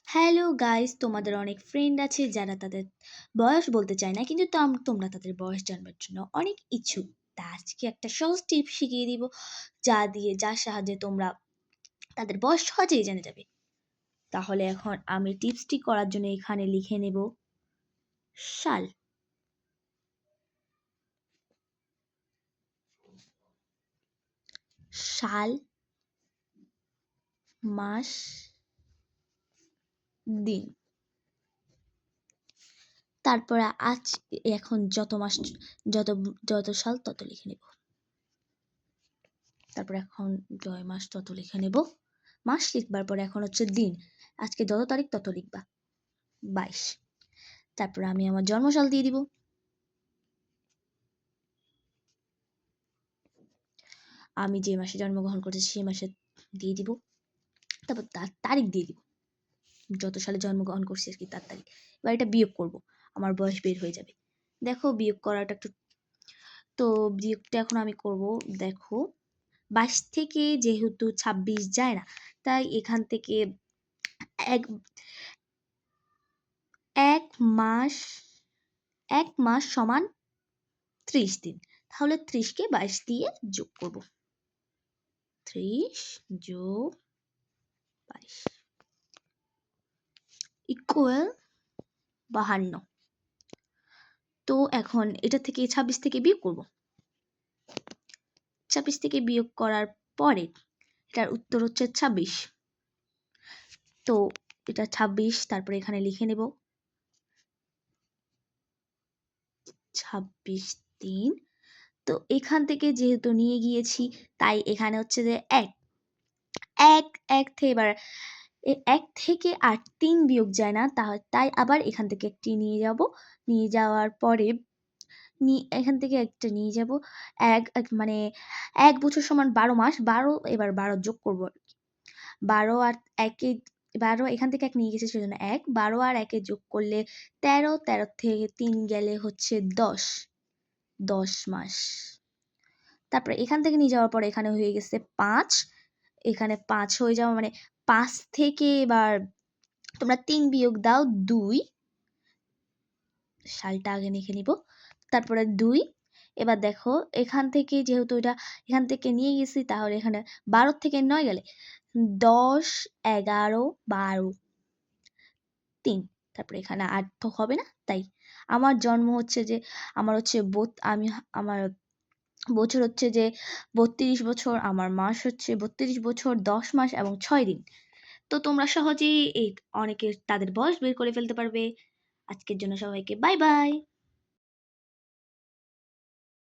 Hello guys, তোমাদের অনেক friend আছে যারা তাদের বয়স বলতে চায় না, কিন্তু তোমরা তাদের বয়স জানবার জন্য অনেক ইচ্ছুক। তা আজকে একটা সহজ টিপ শিখিয়ে দিব, যার সাহায্যে তোমরা তাদের বয়স সহজেই জেনে যাবে। তাহলে এখন আমি টিপসটি করার জন্য এখানে লিখে নেব সাল। সাল, মাস, দিন। তারপরে এখন যত মাস, যত যত সাল তত লিখে নেব। তারপর এখন জয় মাস তত লিখে নেব। মাস লিখবার পরে এখন হচ্ছে দিন। আজকে যত তারিখ তত লিখবা 22। তারপর আমি আমার জন্মসাল দিয়ে দিব। আমি যে মাসে জন্মগ্রহণ করেছি সেই মাসে দিয়ে দিব। তারপর তার তারিখ দিয়ে দিব, যত সালে জন্মগ্রহণ করছি আর কি তার তারিখ। এবার এটা বিয়োগ করব, আমার বয়স বের হয়ে যাবে। দেখো বিয়োগ করাটা একটু, তো বিয়োগটা এখন আমি করব। দেখো 22 থেকে যেহেতু 26 যায় না, তাই এখান থেকে এক এক মাস এক মাস সমান 30 দিন। তাহলে 30কে 22 দিয়ে যোগ করব। 30 যোগ 22 ইকুয়াল 52। তো এখন এটা থেকে 26 থেকে বিয়োগ করব। 26 থেকে বিয়োগ করার পরে এটার উত্তর হচ্ছে 26। তো এটা 26, তারপরে এখানে লিখে নেব 26 দিন। তো এখান থেকে যেহেতু নিয়ে গিয়েছি, তাই এখানে হচ্ছে যে এক এক এক থেকে এবার এক থেকে আর 3 বিয়োগ যায় না, তাই আবার এখান থেকে একটি নিয়ে যাব। নিয়ে যাওয়ার পরে এখান থেকে একটা নিয়ে যাব। মানে 1 বছর সমান 12 মাস। 12, এবার 12 যোগ করব আর কি। 12 আর 1-এ 12 এখান থেকে 1 নিয়ে গেছি সেজন্য 1। 12 আর 1-এ যোগ করলে 13, 13 থেকে 3 গেলে হচ্ছে 10 মাস। তারপরে এখান থেকে নিয়ে যাওয়ার পরে এখানে হয়ে গেছে 5। এখানে 5 হয়ে যাওয়া মানে 5 থেকে এবার তোমরা 3 বিয়োগ দাও 2। সালটা আগে লিখে নিব। তারপরে 2। এবার দেখো এখান থেকে যেহেতু এটা এখান থেকে নিয়ে গেছি, তাহলে এখানে 12 থেকে 9 গেলে 10, 11, 12, 3। তারপরে এখানে 8 তো হবে না, তাই আমার জন্ম হচ্ছে যে আমার বছর হচ্ছে যে 32 বছর, আমার মাস হচ্ছে 32 বছর 10 মাস এবং 6 দিন। তো তোমরা সহজেই অনেকে তাদের বয়স বের করে ফেলতে পারবে। আজকের জন্য সবাইকে বাই বাই।